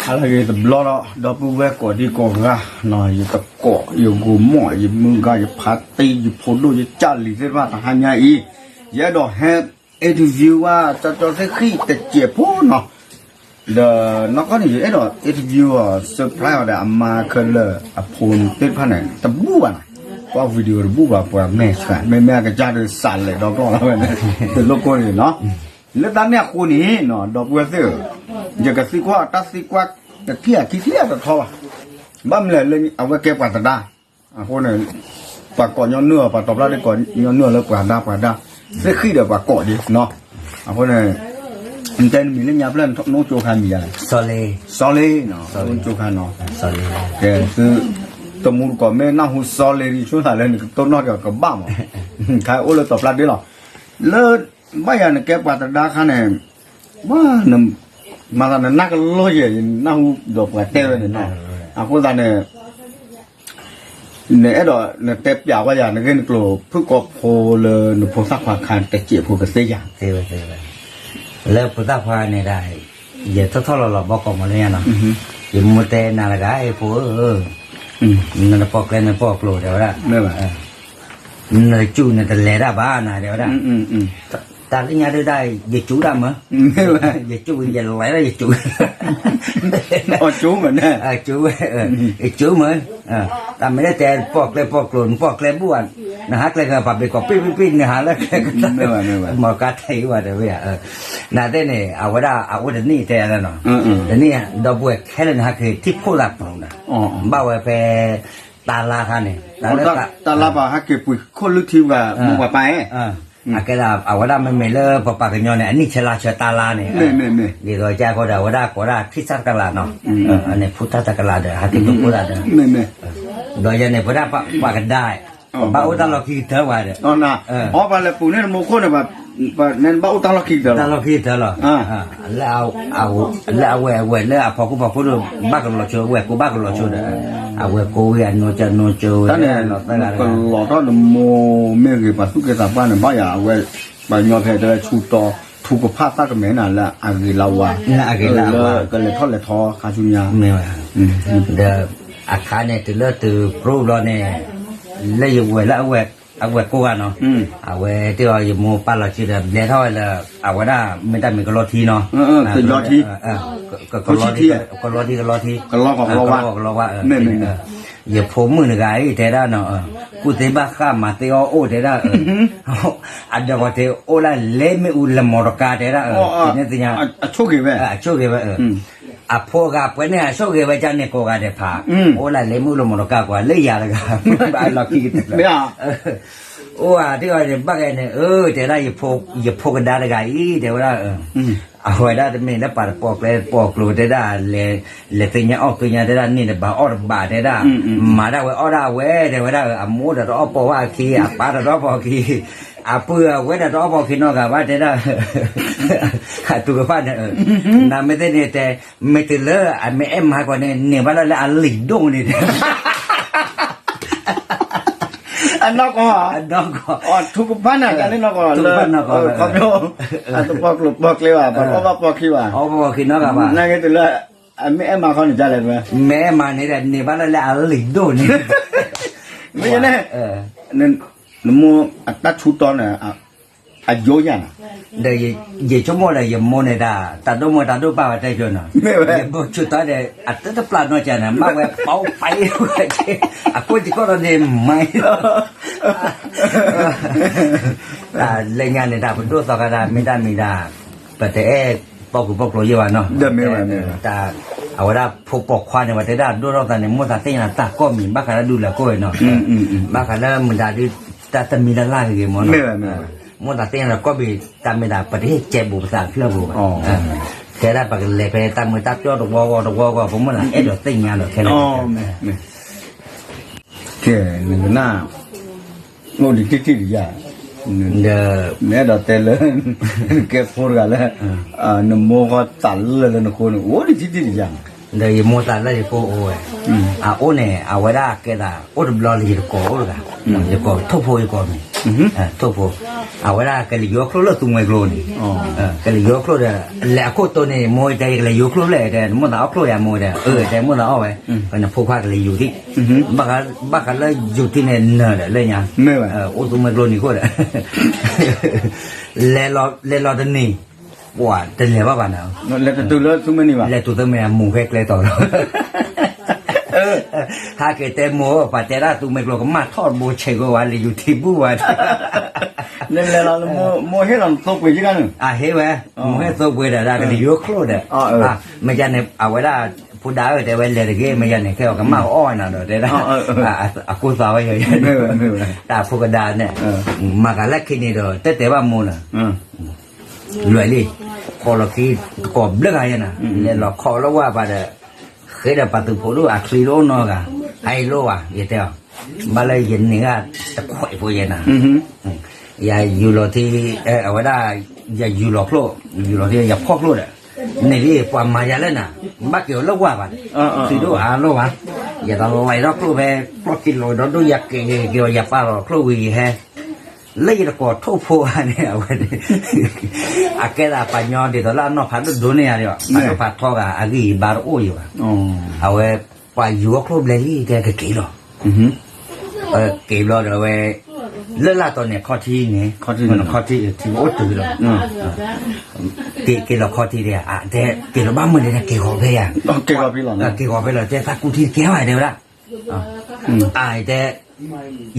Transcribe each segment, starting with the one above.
อะไรก็บล้อดอกบัวก่อดีก่อนละหน่อยอยู่ตะเกาะอยู่กูหม้ออยู่มึงก็อยู่พัดตีอยู่พลุอยู่จันหรือเรียกว่าทหารใหญ่อีเยอะดอกแฮปเอ็ดวิวว่าจะเสียขี้แต่เจ็บพูเนาะเดี๋ยวนอกก็นี่เอ็ดดอกเอ็ดวิวอ่ะเซอร์ไพรส์เดี๋ยวมาคือเลยอ่ะพูนติดพันไหนตะบูอ่ะว่าวิดีโอบูว่าปวดแม่ช่วยแม่ก็จะได้สั่นเลยดอกก็แล้วเนี่ยเป็นโลโก้นี่เนาะแล้วตอนเนี้ยคู่นี้เนาะดอกบัวเสือจะกระซิกว่าตัดซิกว่าแต่เที่ยขี้เที่ยแต่ทว่าบ้ามเลยเอาไว้เก็บกวาดตาพวกเนี่ยปากก่อนย้อนเนื้อปากตบแล้วได้ก่อนย้อนเนื้อแล้วกวาดได้เสียขี้เดี๋ยวปากก่อนดิเนาะพวกเนี่ยมันจะมีเรื่องยาเพื่อนโน้ตโจคันมีอะไรซอเลเนาะโน้ตโจคันเนาะซอเลแกคือตัวมูลก่อนแม่น่าหูซอเลดิช่วยอะไรนี่ต้นนอกกับบ้ามั้งใครโอ้เลยตบแล้วดิหรอเลิศไม่อยากเนี่ยแกกวาดตาคันเนี่ยว่าเนี่ยมาตอนนั้นนักลอยอย่างน่าหูดอกกระเตยเนี่ยเนาะพวกตอนเนี่ยเนี่ยดอกเนี่ยเต็บยาวว่าอย่างนี้ก็กลัวเพื่อกอบโพเลยหนูโพสักความคันแต่เจี๊ยบพูดกับเสียอย่างเสียแล้วพุทธภาเนี่ยได้อย่าทอดเราบอกก่อนมาเลยเนาะอย่ามัวแต่นาฬิกาไอ้พวกนั่นปอกเล่นนั่นปอกโปรเดี๋ยวละไม่ไหวนั่นจูนั่นแต่เล่ได้บ้านนะเดี๋ยวละตาลิญาได้อย่าจูดำมั้ยไม่ไหวอย่าจูอย่าไหลแล้วอย่าจูอ๋อจูเหมือนเนี่ยจูเหมือนแต่ไม่ได้แต่ปอกเลยปอกโกรนปอกเลยบ้วนนะฮะเลยก็ปับไปก็ปิ้งนะฮะแล้วไม่ไหวหมอกาไทยว่าเดี๋ยวน่าเต้เนี่ยเอาว่านี่แต่แล้วเนาะแต่นี่ดอกบัวแค่นั้นฮะคือที่พูดหลับของนะบ้าว่าไปตาลาค่ะเนี่ยตาลาบ่าฮักเก็บปุ๋ยคนลึกทีว่ามึงว่าไปอาก็ได้เอาว่าไม่เลิกพอปากกันย้อนเนี่ยอันนี้ชลาชตาลาเนี่ยดีตัวแจ้ก็ได้ว่าที่สักกะลาเนาะอันนี้พุทธสักกะลาเด้อหาที่พุทธเด้อโดยเนี่ยพุทธปากกันได้บ้าอุตังเราคิดเถอะว่าเด้ออ๋อนะอ๋อไปเลยปู่เนี่ยโมโคเนี่ยแบบนั่นบ้าอุตังเราคิดเถอะเราคิดเถอะหรอแล้วเอาเว้ยแล้วพอกูบอกพูดบ้ากันเราโชว์เว้ยกูบ้ากันเราโชว์เด้อเอาเว้ยกูเนี่ยโนโจตอนนี้ก็หล่อตอนโมเมื่อกี้ปัสสุกตาบ้านเนี่ยบ้าอย่าเว้ยบ้านยอดเพชรได้ชูต่อถูกกับผ้าตากระเมน่ะละอากิลาวะก็เลยทอดเลยทอคาชุนยาไม่ว่าเดี๋ยวอาคารเนี่ยตื่นเลิศตื่นปลุกเราเนี่ยเลยอยู่เว้ยแล้วเอาเว้ยกูกันเนาะเอาเว้ยที่ว่าอยู่มูป้าเราชื่อเดิมเดี๋ยวเท่าเลยเอาไว้ได้ไม่ได้มีกรอทีเนาะเป็นรอทีก็รอทีก็รอของเราว่าอย่าผมมือหนึ่งไงเท่านั้นเนาะกูเตะบ้าข้ามมาเตะโอ้เท่านั้นอันเดียวกันเตะโอ้ละเล่ไม่อุ่นละมรกาเท่านั้นเนี่ยที่เนี่ยโชคดีไหมโชคดีไหมพอกับเพื่อนเนี่ยโชคดีไปจันเนี่ยกูก็ได้พาโอ้ละเล่ไม่อุ่นละมรกากว่าเลยยาเลยครับบ้านเราคิดไม่อ่ะโอ้ที่ว่าเนี่ยบ้าไงเนี่ยเดี๋ยวได้อย่าพกกันได้เลยไงเดี๋ยวได้เอาไว้ได้แต่ไม่ได้ปาดปอกรูได้เลยตีเนี่ยออกตีเนี่ยได้นี่เนี่ยบ่าออกบ่าได้มาได้ไว้ออกได้เว้เดี๋ยวได้มูดเราปอว่าคีปาดเราปอคีเปื่อเว้เราปอคีนอกว่าได้ขาดตัวกับฟ้าเนี่ยน่าไม่ได้เนี่ยแต่ไม่ตื่นเลยไม่เอ็มหากว่าเนี่ยว่าเราหลีดงนี่อันนอกก็อ๋อทุกบ้านน่ะกันนี่นอกก็ทุกบ้านนอกก็เขาโยอันตัวบอกเลยว่าบอกคิดว่าบอกคิดนอกก็ว่านั่นก็ตัวละแม่มาเขาเนี่ยจะอะไรไหมแม่มาเนี่ยบ้านเราหลีดงนี่ไม่ใช่เนี่ยนั่นมูตัดชุดตอนน่ะโยยันเดี๋ยวชั่วโมงเลยยังโมเนี่ยได้ตัดดูป่าวได้จนอ่ะบอกชุดตอนเดี๋ยวตัดปลาโนจันนะมากแบบเป่าไปกูจะก็ตอนนี้ไม่เล่นงานเนี่ยได้ผมดูต่อกันได้ไม่ได้แต่ปอกโรยว่าเนาะเดิมไม่ไหวแต่เอาว่าพวกปอกควานเนี่ยว่าได้ดูเราแต่เนี่ยมัวแต่เต้นนะตาก็มีบ้ากันดูแลก็เนาะบ้ากันแล้วมันได้ดูแต่มีละลายกี่มั้งมัวแต่เต้นเราก็มีตามไม่ได้ประเทศเจ็บบุปผาเพื่อบุปแค่ได้ปากเลยไปตามมือตัดยอดดอกวอผมมันเดี๋ยวเต้นงานหรอกแค่นั้นแค่หนึ่งหน้าโง่ดิที่ยาเนี่ยดอกเตลแกพูดกันแล้วนโมก็ตัดเลยนะคนโอ้ดิที่ยา de mota la de po o a one a wada ke da o de blo li ko o ga ye ko topo ye ko mi topo a wada ke li yo klo lo tu ngwe klo ni ke li yo klo de la ko to ne mo de le yo klo le de mo da klo ya mo de de mo da o we na pho pha ke li yo ti ba ka la yo ti ne na le nya o tu ngwe klo ni ko de le lo de ni哇，真了吧呢？来都了什么呢吧？来都没木黑来到了。他给在木把在那都没落个马套木切个完了有提不完。来了，木黑人做鬼子干呢？啊，黑喂，木黑做鬼的，那个有口的。啊，没讲呢，啊，为了。ผู้ดาวแต่ว่าเลยก็ไม่ยันเนี่ยแค่ว่ามาอ้อนน่ะเด้ออ่ะกูสาวอยู่แต่พวกดาเนี่ยมากันแล้วคิดนี่เด้อแต่ว่ามูน่ะรวยเลยขอเราคิดกอบเรื่องอะไรน่ะเนี่ยเราขอแล้วว่าบาดเคยได้ปฏิพูดว่าคลีโลนอกะไฮโลอ่ะยี่เดียวมาเลยเห็นนี่ก็จะข่อยพวกยันน่ะอย่าอยู่รอที่เอาไว้ได้อย่าอยู่รอโคลอยู่รอที่อย่าพอกโลดนี่ดิความมายาเล่นน่ะบักเกี่ยวแล้วว่าบัดสิดูโลวะอย่าต้องไล่รอกโลไปปลดกินโลดดูอยากเกี่ยวอย่าป้ารอโคลวีแฮเลยจะกอดทุบพัวเนี่ยเอาไว้อาแกละปัญญาเดี๋ยวเราเนาะพัดดูเนี่ยเดี๋ยวพัดทอกอากีบาร์โออยู่เอาไว้ไปอยู่โคลเลยแกก็เกี่ยวเกี่ยวเดี๋ยวไว้เลิกละตอนเนี่ยข้อที่ไงข้อที่ที่โอ้ตื่นเลยเกี่ยวข้อที่เนี่ยแต่เกี่ยวบ้านมันเนี่ยเกี่ยวไปอ่ะเกี่ยวไปหรอเกี่ยวไปเลยแต่ถ้ากูที่เกี่ยวอะไรเดี๋ยวละแต่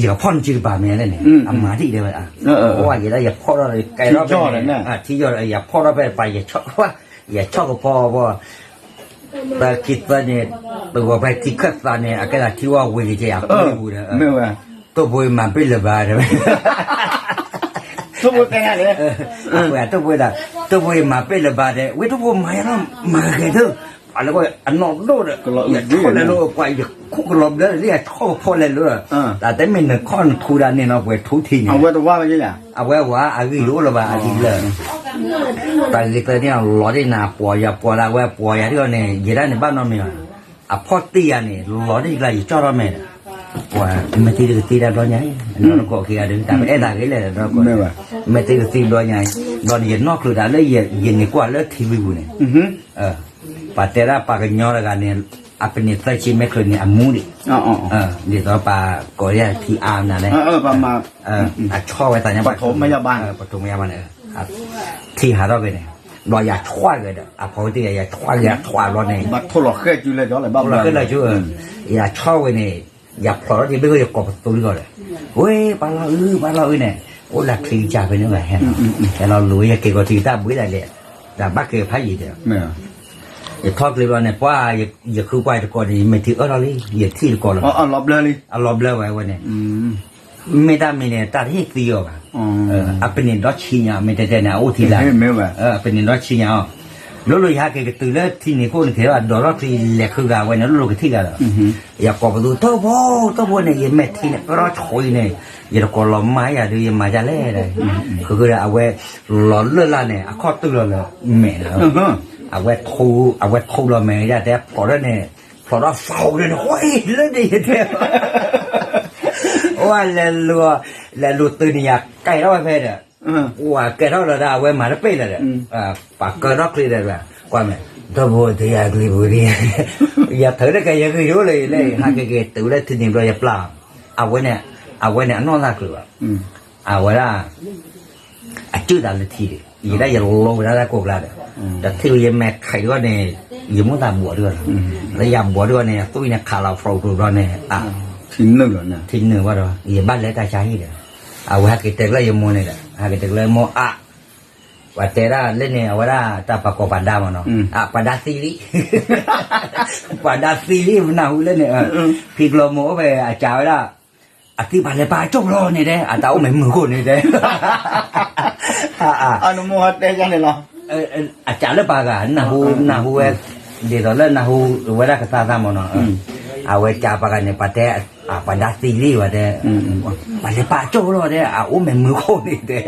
อย่าพ่นจืดป่าเมียเลยเนี่ยมาที่เดียวอ่ะเพราะว่าอย่าพ่อเราไกลเราไปที่ยอดอย่าพ่อเราไปอย่าชอบว่าอย่าชอบกับพ่อว่าแต่คิดว่าเนี่ยตัวไปที่ขัดตาเนี่ยอะไรที่ว่าเวทีอยากไม่รู้นะไม่ว่าตัวบวยมันเป็นระบาดเลยตัวบวยเป็นอะไรตัวบวยมาเป็นระบาดเลยเว้ยตัวบวยมาแล้วมาแค่เถอะอะไรก็อันนอกโดดอย่าข้อเลยรู้ไปอย่าคุกลมเลยเรียกข้อพอเลยรู้แต่ไม่หนึ่งข้อทูดานเนี่ยเราไปทุทิ้งเอาไว้ตัวว่าไม่ใช่หรอเอาไว้ว่าอะไรรู้หรือเปล่าอะไรเลยแต่เด็กเนี่ยล้อได้หนาปวดอย่าปวดแล้วว่าปวดอย่างที่เราเนี่ยยืนได้ในบ้านเราเนี่ยพอตีอันนี้ล้อได้อะไรอยู่จ่อเราเนี่ยว่าไม่ตีก็ตีได้ร้อยไงเราก็คิดอะไรแต่ไม่ได้เลยเราก็ไม่ตีก็ตีร้อยไงตอนเย็นนอกคือได้เลยเย็นนี่กว่าเลยทีวีบุญเนี่ยปัตเตอร์ปากกันย้อนกันเนี่ยเป็นเนี่ยใส่ชิ้นไม่เคยเนี่ยมูดิเดี๋ยวต่อปาก็เรียกที่อาร์มนั่นแหละประมาณชอบไว้แต่เนี่ยปฐมพยาบาลที่หาเราไปเนี่ยเราอยากช่วยเลยพอที่อยากช่วยเราเนี่ยบัดทดลองแค่จุดเลยเดี๋ยวอะไรบ้างเราก็เลยช่วยอยากช่วยเนี่ยอยากพอที่ไม่ก็อยากกอบตัวนี้ก่อนเลยเว้ยบ้านเราเนี่ยโอ้หลักที่จ่าเป็นยังไงฮะแต่เรารู้อยากเกี่ยวกับที่ตาบุ้ยได้เลยแต่บ้าเกี่ยวพายอีเดียวอย่าทอดเลยว่าเนี่ยเพราะอย่าคือไปตะกอนนี่ไม่ถือเราเลยอย่าที่ตะกอนเลยลบเลยลบเลยไว้วันนี้ไม่ได้ไม่เนี่ยตัดให้ตีออกเป็นเนี่ยดอชิญาไม่ได้เนี่ยโอ้ทีละเป็นเนี่ยดอชิญาแล้วเราอยากเกิดตื่นแล้วที่นี่คนเที่ยวดอลลาร์ที่เล็กขึ้นกันวันนั้นเราก็ที่กันอยากกอบดูตัวพ่อเนี่ยยังไม่ที่เนี่ยเราช่วยเนี่ยอย่าตะกอนล้อมไม้อย่าดูยังมาจะเล่เลยคือเอาไว้หลอนเลื่อนละเนี่ยข้อตื่นเลยแม่แล้วเอาไว้ทูเราไม่ได้แต่พอแล้วเนี่ยพอเราเฝ้าเลยโอ้ยแล้วดีเดียวว่าแล้วลูตื่นอยากไก่เราไปเนี่ยว่าไก่เราเราได้เอาไว้มาแล้วไปเลยปากเกินรอกเลยเลยกว่าไหมตัวโบที่อยากรีบดีอยากเถอะได้ไก่ยังอยู่เลยหาเกตื่นแล้วทีนี้เราจะปลาเอาไว้เนี่ยนอนหลับเลยเอาไว้ละจืดอะไรทีอีได้อย่าลงไปได้กบละแต่ที่ยังแม่ไข่ด้วยเนี่ยยังไม่ทำบัวด้วยแล้วยำบัวด้วยเนี่ยตู้เนี่ยขาเราโฟล์ด้วยเนี่ยทิ้งหนึ่งแล้วเนี่ยทิ้งหนึ่งว่าด้วยอย่าบ้านเล็กตาใช้เนี่ยเอาไว้ให้กินเตะเลยยังมัวเนี่ยให้กินเตะเลยมัวว่าเตะได้เล่นเนี่ยว่าได้ตาปากกบปันดามันเนาะปันดาซีรีปันดาซีรีมันน่าหุ่นเล่นเนี่ยพี่กลัวมัวไปอาจารย์ได้ที่บ้านเลยป้าจบรอเนี่ยได้แต่เอาไม่มือคนเนี่ยได้อนุโมทนาจังเลยเหรออาจารย์เลยป้ากันนาหูเดี๋ยวตอนเล่นนาหูเวลากระซ่ามันเนาะเอาไว้จ่าป้ากันเนี่ยป้าแต่ปันดาซีรีว่าแต่บ้านเลยป้าจบรอเนี่ยเอาไม่มือคนเนี่ยได้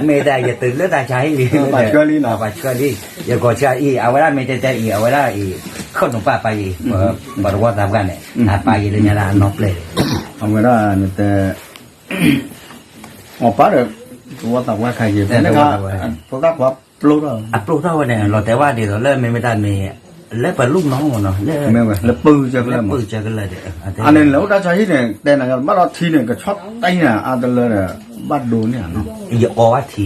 ไม่ได้อย่าตื่นแล้วตาใช้ปัจจุบันนี้เนาะปัจจุบันนี้อย่าก่อใช้เอาไว้ได้ไม่ใจเอาไว้ได้ kau nampak apa ye baru buat apa kan apa ye le nyala nople เอาไว้ได้แต่ออกป้าเด้อว่าตาว่าใครอยู่แต่นะครับพวกว่าปลุกแล้ว upload เท่าเนี่ยเราแต่ว่าเดี๋ยวเริ่มไม่ได้มีแล้วเป็นลูกน้องเนาะแล้ว แม่ว่าแล้วปื้อจะ แล้ว แล้ว ปื้อจะกันเลยเด้อ อันนี้แล้วได้ใช้เนี่ยแต่นะครับบ้านเราทีเนี่ยก็ช็อตไต้เนี่ยอันเดอร์เนี่ยบ้านดูเนี่ยเนาะ อย่าออที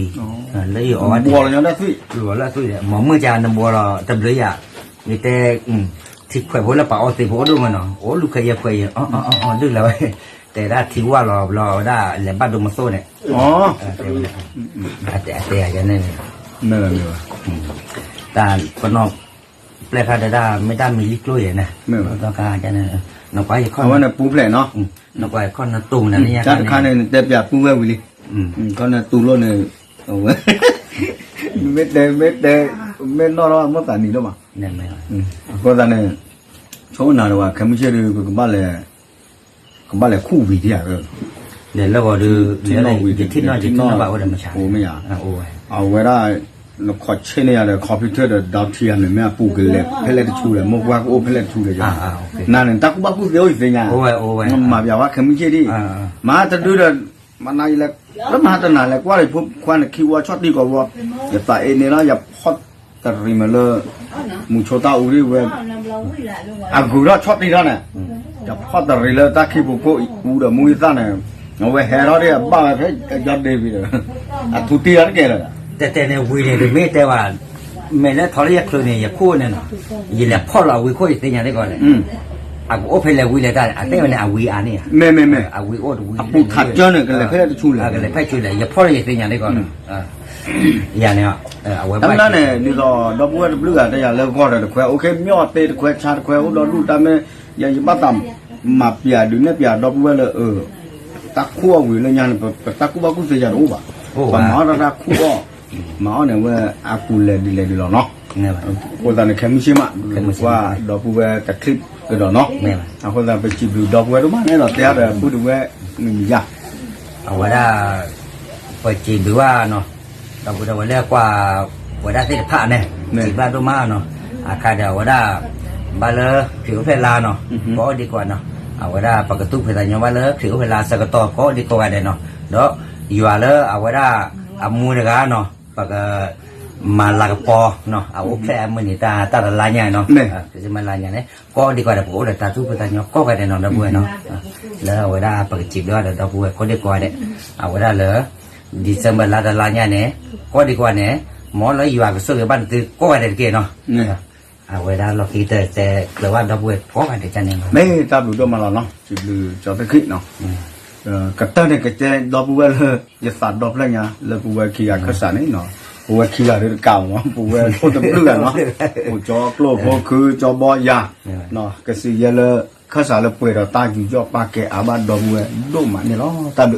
แล้วอย่าออที บัวเรายังได้สิ รัวแล้วสุดเนี่ยหมอมือจานบัวเราตำเลยอ่ะมีแต่ที่ข่อยบัวแล้วป่าเอาติบัวดูมันเนาะโอ้ลูกเคยอ๋อดื้อแล้วแต่ได้ที่ว่าเราได้แหลมบ้านดูมาโซ่เนี่ย อ๋อ แต่อย่างนั้น เนื่อเลย แต่ปนอกแปลคาได้ไม่ได้มีลิกลุยนะต้องการจะเนี่ยนกไปข้อ เอาว่าเนี่ยปูแผลเนาะ นกไปข้อนั้นตุ่มนั่นนี่ จ้าข้าเนี่ยเต็มอยากปูแวววิลิก็เนี่ยตูโลเนี่ยเอาไว้เม็ดเม็ดนอร์มันแต่นี่แล้วมั้ง เนี่ยไม่ ก็ตอนนี้ช่วงนั้นว่าแค่ไม่ใช่ดูก็บ้านเลยคู่วิธีอ่ะ เดี๋ยวเราก็ดูเดี๋ยวอะไรที่น้อยแบบว่าเดี๋ยวมาใช้ โอ้ไม่อยาก โอ้ย เอาไว้ได้เราขอเช่นเนี่ยเลยคอมพิวเตอร์ดาวเทียมเนี่ยแม่ปูกันเลยเพลเลตชูเลยมกว่าก็โอเพลเลตชูเลยจ้ะนั่นเนี่ยตะกุบักกูเดียวอีกเลยเนี่ย โอ้ย มาแบบว่าแค่ไม่ใช่ดิมาจะดูเดินมันนายเลยแล้วมาตอนไหนเลยว่าเลยพวกควันคิดว่าช็อตดีกว่าว่าอย่าตายเนี่ยนะอย่าพอดแต่ริมาเลยมุชตาอุริเวอากูรอช็อตนี่แล้วเนี่ยจะพอดแต่ริเลยตาคิดบุกอูเดมุยตาเนี่ยเอาไว้แห่เราเนี่ยบ้าแค่ยัดเดบิเลยอ่ะทุตีอะไรกันเลย แต่ในวีเนี่ยไม่แต่ว่าแม่แล้วทอรียกคือเนี่ยอย่าพูดเนี่ยยิ่งแล้วพ่อเราวีคุยสิ่งอย่างนี้ก่อนเลยอากูโอเพลเลยวีเลยได้แต่วันนี้อาวีอันนี้แม่อาวีโอดวี ปูถัดเจ้าเนี่ยกันเลยเพลเลตชูเลย กันเลยไปช่วยเลยอย่าพ่อเราสิ่งอย่างนี้ก่อนอย่างนี้เอาไว้ ตั้งนั้นเนี่ยนี่ก็ดอกบัวดอกบัวแต่อย่าเลิกก่อนเลยแควโอเคมีอดเตะแควชาแควอุดรลูตามเนี่ยยังจะมาตำมาเปียดูเนี่ยเปียดอกบัวเลยตะคั่ววิเลยยันตะกุบักกุเสียรู้ป่ะป่ะหมอระดับคั่วหมอเนี่ยว่าอากูเลยดีเลยหรอเนาะคนตอนนี้แค่ไม่ใช่มาว่าดอกบัวตะคลิปก็หรอเนาะคนตอนไปจีบดูดอกบัวรู้มั้ยเนี่ยหรอแต่อะไรพูดดูว่าไม่มียา เอาไว้ได้ไปจีบหรือว่าเนาะเราพูดว่าเรียกว่าว่าได้ที่ผ้าเนี่ยจีบบ้านตัวมาเนาะอาคาเดียวว่าได้บาเลผิวเพลาเนาะก็ดีกว่าเนาะเอาไว้ได้ปกติเพลาเนี่ยว่าเลผิวเพลาสกัดต่อก็ดีกว่าเนาะเนาะอยู่ว่าเลเอาไว้ได้อามูนกันเนาะปกมาลากปอเนาะเอาแค่มือนี่ตาลายเนาะจะมาลายเนี่ยก็ดีกว่าแต่ผมเลยตาทุกเพลาเนี่ยก็กันเนาะดับเบิลเนาะแล้วเอาไว้ได้ปกจีบด้วยดับเบิลก็ดีกว่าเนี่ยเอาไว้ได้เลยดิเซมเบอร์ลาดลาเนี่ยเนี่ยก็ดีกว่าเนี่ยหมอเลยอยู่กับสุขบ้านคือก็ได้เกี่ยเนาะเอาไว้ได้เราคิดแต่หรือว่าดับเบิลก็ได้จันเองไม่ตาดูตัวมาแล้วเนาะจีบดูจอดตะคลิปเนาะกระเตอร์เนี่ยกระเจดับเบิลเลยจะสัตว์ดับเลยเนี่ยแล้วปูเวคียข้าสารนี่เนาะปูเวคียเรื่องเก่าเนาะปูเวโคตรเปลือกเนาะปูจอกโลโพคือจอบอยาเนาะกระสีเยลข้าสารเลยเปิดเราตาอยู่จอปากแกอาบัดดับเบิลดูมันเนี่ยเนาะตาดู